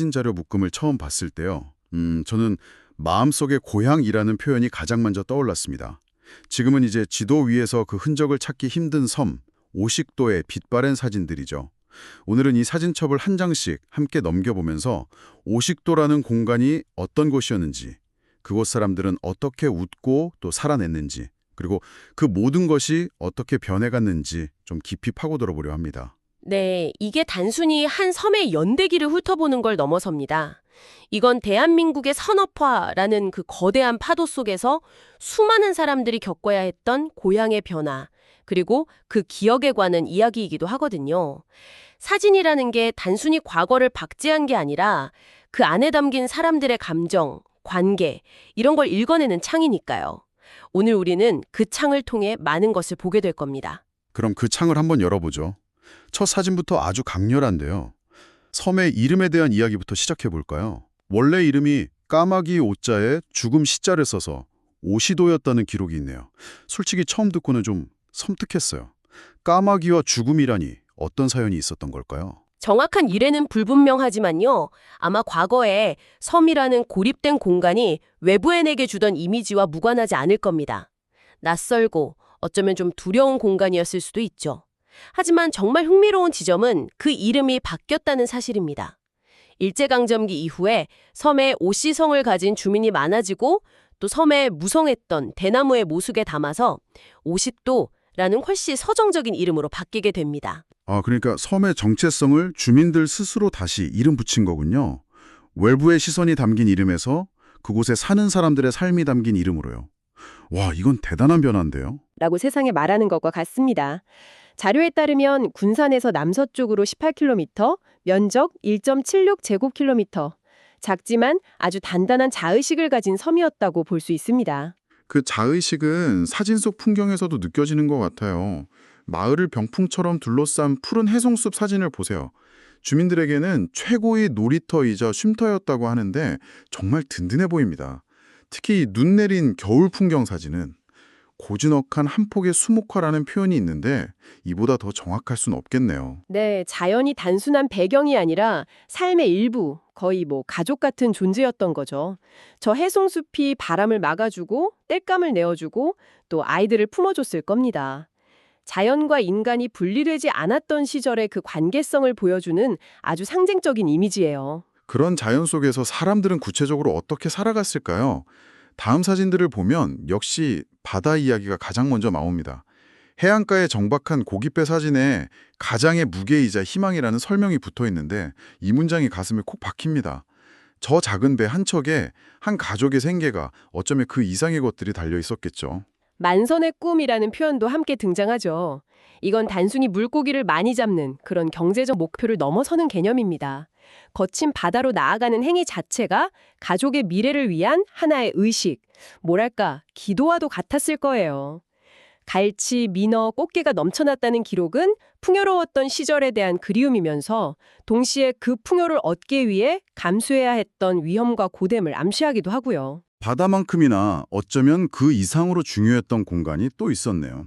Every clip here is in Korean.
사진 자료 묶음을 처음 봤을 때요. 저는 마음속에 고향이라는 표현이 가장 먼저 떠올랐습니다. 지금은 이제 지도 위에서 그 흔적을 찾기 힘든 섬, 오식도의 빛바랜 사진들이죠. 오늘은 이 사진첩을 한 장씩 함께 넘겨보면서 오식도라는 공간이 어떤 곳이었는지, 그곳 사람들은 어떻게 웃고 또 살아냈는지, 그리고 그 모든 것이 어떻게 변해갔는지 좀 깊이 파고들어 보려 합니다. 네, 이게 단순히 한 섬의 연대기를 훑어보는 걸 넘어섭니다. 이건 대한민국의 산업화라는 그 거대한 파도 속에서 수많은 사람들이 겪어야 했던 고향의 변화, 그리고 그 기억에 관한 이야기이기도 하거든요. 사진이라는 게 단순히 과거를 박제한 게 아니라 그 안에 담긴 사람들의 감정, 관계, 이런 걸 읽어내는 창이니까요. 오늘 우리는 그 창을 통해 많은 것을 보게 될 겁니다. 그럼 그 창을 한번 열어보죠. 첫 사진부터 아주 강렬한데요. 섬의 이름에 대한 이야기부터 시작해 볼까요? 원래 이름이 까마귀 오자에 죽음 시자를 써서 오시도였다는 기록이 있네요. 솔직히 처음 듣고는 좀 섬뜩했어요. 까마귀와 죽음이라니 어떤 사연이 있었던 걸까요? 정확한 일에는 불분명하지만요. 아마 과거에 섬이라는 고립된 공간이 외부인에게 주던 이미지와 무관하지 않을 겁니다. 낯설고 어쩌면 좀 두려운 공간이었을 수도 있죠. 하지만 정말 흥미로운 지점은 그 이름이 바뀌었다는 사실입니다. 일제강점기 이후에 섬에 오씨성을 가진 주민이 많아지고 또 섬에 무성했던 대나무의 모숙에 담아서 오식도라는 훨씬 서정적인 이름으로 바뀌게 됩니다. 그러니까 섬의 정체성을 주민들 스스로 다시 이름 붙인 거군요. 외부의 시선이 담긴 이름에서 그곳에 사는 사람들의 삶이 담긴 이름으로요. 와, 이건 대단한 변화인데요. 라고 세상에 말하는 것과 같습니다. 자료에 따르면 군산에서 남서쪽으로 18km, 면적 1.76제곱킬로미터, 작지만 아주 단단한 자의식을 가진 섬이었다고 볼 수 있습니다. 그 자의식은 사진 속 풍경에서도 느껴지는 것 같아요. 마을을 병풍처럼 둘러싼 푸른 해송숲 사진을 보세요. 주민들에게는 최고의 놀이터이자 쉼터였다고 하는데 정말 든든해 보입니다. 특히 눈 내린 겨울 풍경 사진은 고즈넉한 한 폭의 수묵화라는 표현이 있는데 이보다 더 정확할 순 없겠네요. 네, 자연이 단순한 배경이 아니라 삶의 일부, 거의 가족 같은 존재였던 거죠. 저 해송숲이 바람을 막아주고 땔감을 내어주고 또 아이들을 품어줬을 겁니다. 자연과 인간이 분리되지 않았던 시절의 그 관계성을 보여주는 아주 상징적인 이미지예요. 그런 자연 속에서 사람들은 구체적으로 어떻게 살아갔을까요? 다음 사진들을 보면 역시 바다 이야기가 가장 먼저 나옵니다. 해안가의 정박한 고깃배 사진에 가장의 무게이자 희망이라는 설명이 붙어 있는데 이 문장이 가슴에 콕 박힙니다. 저 작은 배 한 척에 한 가족의 생계가 어쩌면 그 이상의 것들이 달려 있었겠죠. 만선의 꿈이라는 표현도 함께 등장하죠. 이건 단순히 물고기를 많이 잡는 그런 경제적 목표를 넘어서는 개념입니다. 거친 바다로 나아가는 행위 자체가 가족의 미래를 위한 하나의 의식, 뭐랄까, 기도와도 같았을 거예요. 갈치, 민어, 꽃게가 넘쳐났다는 기록은 풍요로웠던 시절에 대한 그리움이면서 동시에 그 풍요를 얻기 위해 감수해야 했던 위험과 고됨을 암시하기도 하고요. 바다만큼이나 어쩌면 그 이상으로 중요했던 공간이 또 있었네요.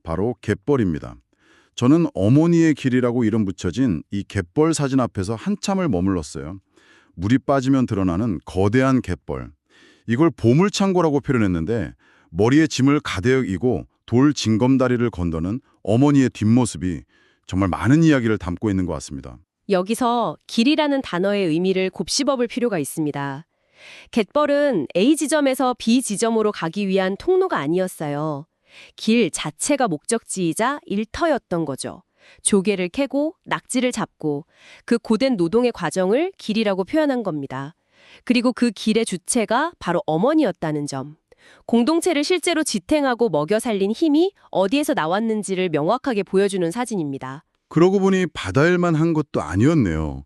바로 갯벌입니다. 저는 어머니의 길이라고 이름 붙여진 이 갯벌 사진 앞에서 한참을 머물렀어요. 물이 빠지면 드러나는 거대한 갯벌. 이걸 보물창고라고 표현했는데 머리에 짐을 가득 이고 돌 징검다리를 건너는 어머니의 뒷모습이 정말 많은 이야기를 담고 있는 것 같습니다. 여기서 길이라는 단어의 의미를 곱씹어볼 필요가 있습니다. 갯벌은 A 지점에서 B 지점으로 가기 위한 통로가 아니었어요. 길 자체가 목적지이자 일터였던 거죠. 조개를 캐고 낙지를 잡고 그 고된 노동의 과정을 길이라고 표현한 겁니다. 그리고 그 길의 주체가 바로 어머니였다는 점. 공동체를 실제로 지탱하고 먹여 살린 힘이 어디에서 나왔는지를 명확하게 보여주는 사진입니다. 그러고 보니 바다일만 한 것도 아니었네요.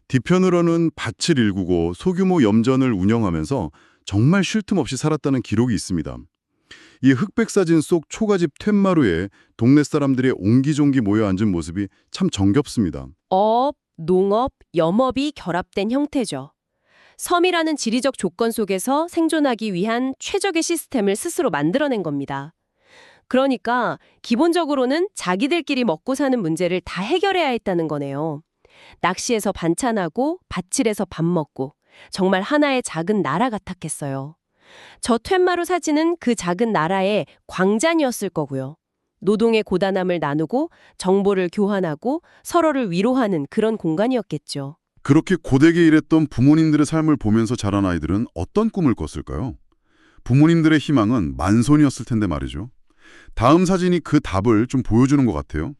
뒤편으로는 밭을 일구고 소규모 염전을 운영하면서 정말 쉴 틈 없이 살았다는 기록이 있습니다. 이 흑백 사진 속 초가집 툇마루에 동네 사람들이 옹기종기 모여 앉은 모습이 참 정겹습니다. 업, 농업, 염업이 결합된 형태죠. 섬이라는 지리적 조건 속에서 생존하기 위한 최적의 시스템을 스스로 만들어낸 겁니다. 그러니까 기본적으로는 자기들끼리 먹고 사는 문제를 다 해결해야 했다는 거네요. 낚시해서 반찬하고 밭일해서 밥 먹고 정말 하나의 작은 나라 같았겠어요. 저 툇마루 사진은 그 작은 나라의 광장이었을 거고요. 노동의 고단함을 나누고 정보를 교환하고 서로를 위로하는 그런 공간이었겠죠. 그렇게 고되게 일했던 부모님들의 삶을 보면서 자란 아이들은 어떤 꿈을 꿨을까요? 부모님들의 희망은 만손이었을 텐데 말이죠. 다음 사진이 그 답을 좀 보여주는 것 같아요.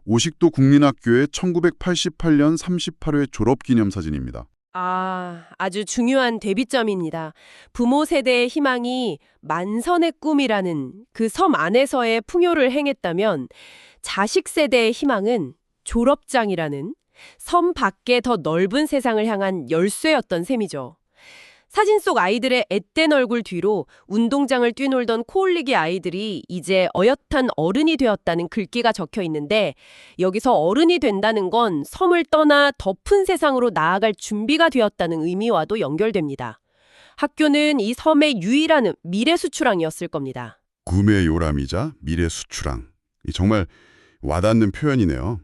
오식도 국민학교의 1988년 38회 졸업기념 사진입니다. 아주 중요한 대비점입니다. 부모 세대의 희망이 만선의 꿈이라는 그 섬 안에서의 풍요를 행했다면 자식 세대의 희망은 졸업장이라는 섬 밖의 더 넓은 세상을 향한 열쇠였던 셈이죠. 사진 속 아이들의 앳된 얼굴 뒤로 운동장을 뛰놀던 코올리기 아이들이 이제 어엿한 어른이 되었다는 글귀가 적혀 있는데 여기서 어른이 된다는 건 섬을 떠나 더 큰 세상으로 나아갈 준비가 되었다는 의미와도 연결됩니다. 학교는 이 섬의 유일한 미래 수출항이었을 겁니다. 꿈의 요람이자 미래 수출항. 정말 와닿는 표현이네요.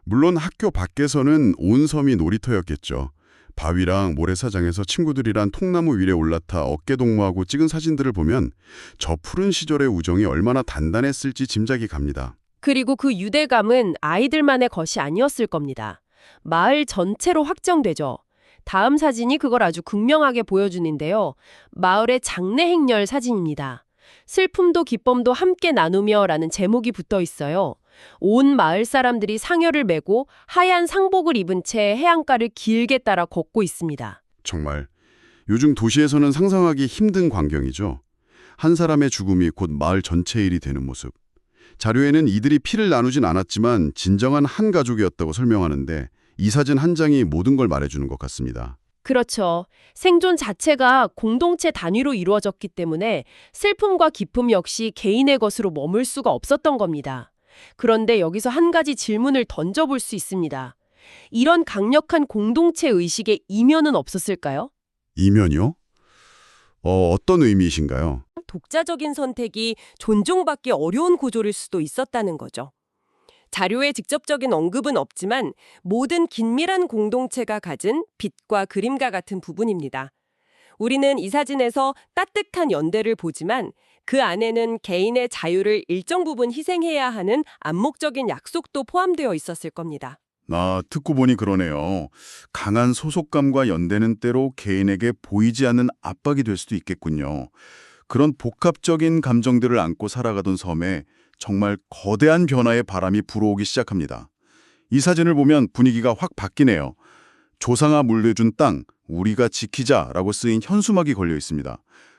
물론 학교 밖에서는 온 섬이 놀이터였겠죠. 바위랑 모래사장에서 친구들이랑 통나무 위에 올라타 어깨동무하고 찍은 사진들을 보면 저 푸른 시절의 우정이 얼마나 단단했을지 짐작이 갑니다. 그리고 그 유대감은 아이들만의 것이 아니었을 겁니다. 마을 전체로 확정되죠. 다음 사진이 그걸 아주 극명하게 보여주는데요. 마을의 장례 행렬 사진입니다. 슬픔도 기쁨도 함께 나누며 라는 제목이 붙어 있어요. 온 마을 사람들이 상여를 메고 하얀 상복을 입은 채 해안가를 길게 따라 걷고 있습니다. 정말 요즘 도시에서는 상상하기 힘든 광경이죠. 한 사람의 죽음이 곧 마을 전체의 일이 되는 모습. 자료에는 이들이 피를 나누진 않았지만 진정한 한 가족이었다고 설명하는데 이 사진 한 장이 모든 걸 말해주는 것 같습니다. 그렇죠. 생존 자체가 공동체 단위로 이루어졌기 때문에 슬픔과 기쁨 역시 개인의 것으로 머물 수가 없었던 겁니다. 그런데 여기서 한 가지 질문을 던져볼 수 있습니다. 이런 강력한 공동체 의식의 이면은 없었을까요? 이면이요? 어떤 의미이신가요? 독자적인 선택이 존중받기 어려운 구조일 수도 있었다는 거죠. 자료에 직접적인 언급은 없지만 모든 긴밀한 공동체가 가진 빛과 그림과 같은 부분입니다. 우리는 이 사진에서 따뜻한 연대를 보지만 그 안에는 개인의 자유를 일정 부분 희생해야 하는 암묵적인 약속도 포함되어 있었을 겁니다. 듣고 보니 그러네요. 강한 소속감과 연대는 때로 개인에게 보이지 않는 압박이 될 수도 있겠군요. 그런 복합적인 감정들을 안고 살아가던 섬에 정말 거대한 변화의 바람이 불어오기 시작합니다. 이 사진을 보면 분위기가 확 바뀌네요. 조상아 물려준 땅, 우리가 지키자라고 쓰인 현수막이 걸려 있습니다.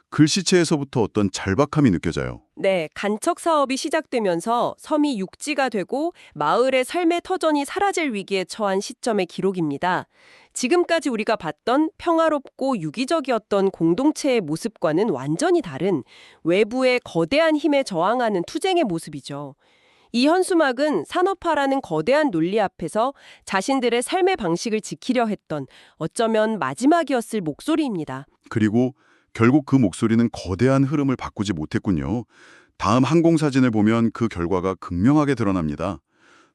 글씨체에서부터 어떤 절박함이 느껴져요. 네, 간척 사업이 시작되면서 섬이 육지가 되고 마을의 삶의 터전이 사라질 위기에 처한 시점의 기록입니다. 지금까지 우리가 봤던 평화롭고 유기적이었던 공동체의 모습과는 완전히 다른 외부의 거대한 힘에 저항하는 투쟁의 모습이죠. 이 현수막은 산업화라는 거대한 논리 앞에서 자신들의 삶의 방식을 지키려 했던 어쩌면 마지막이었을 목소리입니다. 그리고 결국 그 목소리는 거대한 흐름을 바꾸지 못했군요. 다음 항공사진을 보면 그 결과가 극명하게 드러납니다.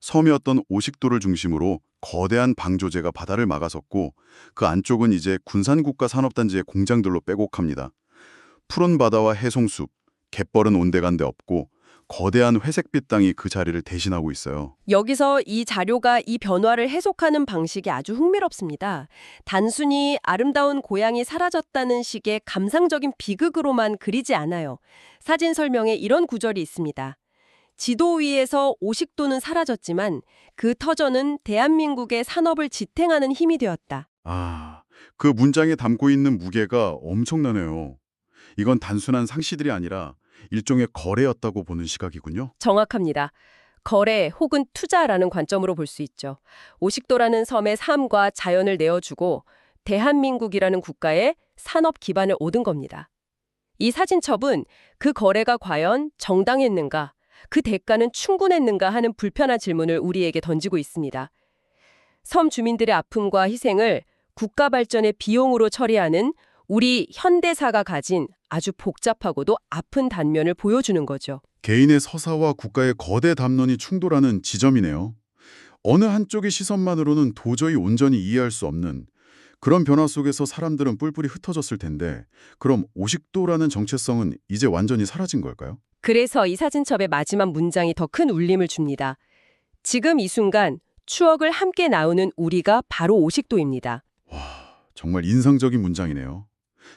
섬이었던 오식도를 중심으로 거대한 방조제가 바다를 막아섰고 그 안쪽은 이제 군산국가 산업단지의 공장들로 빼곡합니다. 푸른 바다와 해송숲, 갯벌은 온데간데 없고 거대한 회색빛 땅이 그 자리를 대신하고 있어요. 여기서 이 자료가 이 변화를 해석하는 방식이 아주 흥미롭습니다. 단순히 아름다운 고향이 사라졌다는 식의 감상적인 비극으로만 그리지 않아요. 사진 설명에 이런 구절이 있습니다. 지도 위에서 오식도는 사라졌지만 그 터전은 대한민국의 산업을 지탱하는 힘이 되었다. 그 문장에 담고 있는 무게가 엄청나네요. 이건 단순한 상시들이 아니라 일종의 거래였다고 보는 시각이군요. 정확합니다. 거래 혹은 투자라는 관점으로 볼 수 있죠. 오식도라는 섬의 삶과 자연을 내어주고 대한민국이라는 국가의 산업 기반을 얻은 겁니다. 이 사진첩은 그 거래가 과연 정당했는가, 그 대가는 충분했는가 하는 불편한 질문을 우리에게 던지고 있습니다. 섬 주민들의 아픔과 희생을 국가 발전의 비용으로 처리하는 우리 현대사가 가진 아주 복잡하고도 아픈 단면을 보여주는 거죠. 개인의 서사와 국가의 거대 담론이 충돌하는 지점이네요. 어느 한쪽의 시선만으로는 도저히 온전히 이해할 수 없는 그런 변화 속에서 사람들은 뿔뿔이 흩어졌을 텐데 그럼 오식도라는 정체성은 이제 완전히 사라진 걸까요? 그래서 이 사진첩의 마지막 문장이 더 큰 울림을 줍니다. 지금 이 순간 추억을 함께 나누는 우리가 바로 오식도입니다. 정말 인상적인 문장이네요.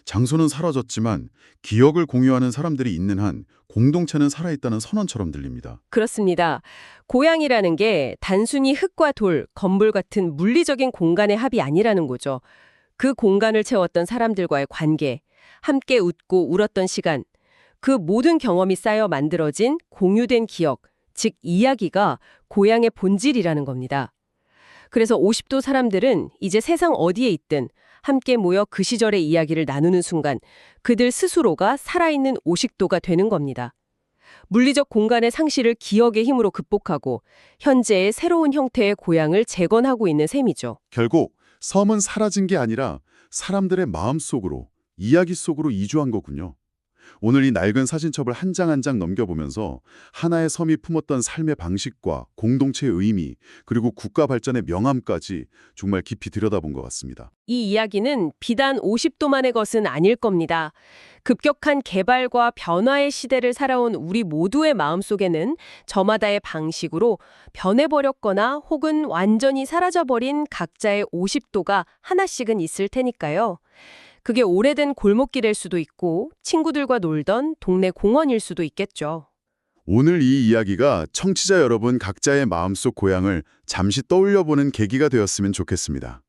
장소는 사라졌지만 기억을 공유하는 사람들이 있는 한 공동체는 살아있다는 선언처럼 들립니다. 그렇습니다. 고향이라는 게 단순히 흙과 돌, 건물 같은 물리적인 공간의 합이 아니라는 거죠. 그 공간을 채웠던 사람들과의 관계, 함께 웃고 울었던 시간, 그 모든 경험이 쌓여 만들어진 공유된 기억, 즉 이야기가 고향의 본질이라는 겁니다. 그래서 50도 사람들은 이제 세상 어디에 있든 함께 모여 그 시절의 이야기를 나누는 순간 그들 스스로가 살아있는 오식도가 되는 겁니다. 물리적 공간의 상실을 기억의 힘으로 극복하고 현재의 새로운 형태의 고향을 재건하고 있는 셈이죠. 결국 섬은 사라진 게 아니라 사람들의 마음속으로, 이야기 속으로 이주한 거군요. 오늘 이 낡은 사진첩을 한 장 한 장 넘겨보면서 하나의 섬이 품었던 삶의 방식과 공동체의 의미, 그리고 국가 발전의 명암까지 정말 깊이 들여다본 것 같습니다. 이 이야기는 비단 50도만의 것은 아닐 겁니다. 급격한 개발과 변화의 시대를 살아온 우리 모두의 마음속에는 저마다의 방식으로 변해버렸거나 혹은 완전히 사라져버린 각자의 50도가 하나씩은 있을 테니까요. 그게 오래된 골목길일 수도 있고 친구들과 놀던 동네 공원일 수도 있겠죠. 오늘 이 이야기가 청취자 여러분 각자의 마음속 고향을 잠시 떠올려보는 계기가 되었으면 좋겠습니다.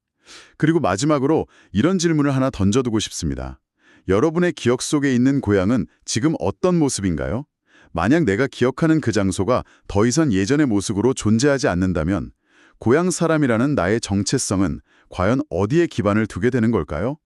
그리고 마지막으로 이런 질문을 하나 던져두고 싶습니다. 여러분의 기억 속에 있는 고향은 지금 어떤 모습인가요? 만약 내가 기억하는 그 장소가 더 이상 예전의 모습으로 존재하지 않는다면 고향 사람이라는 나의 정체성은 과연 어디에 기반을 두게 되는 걸까요?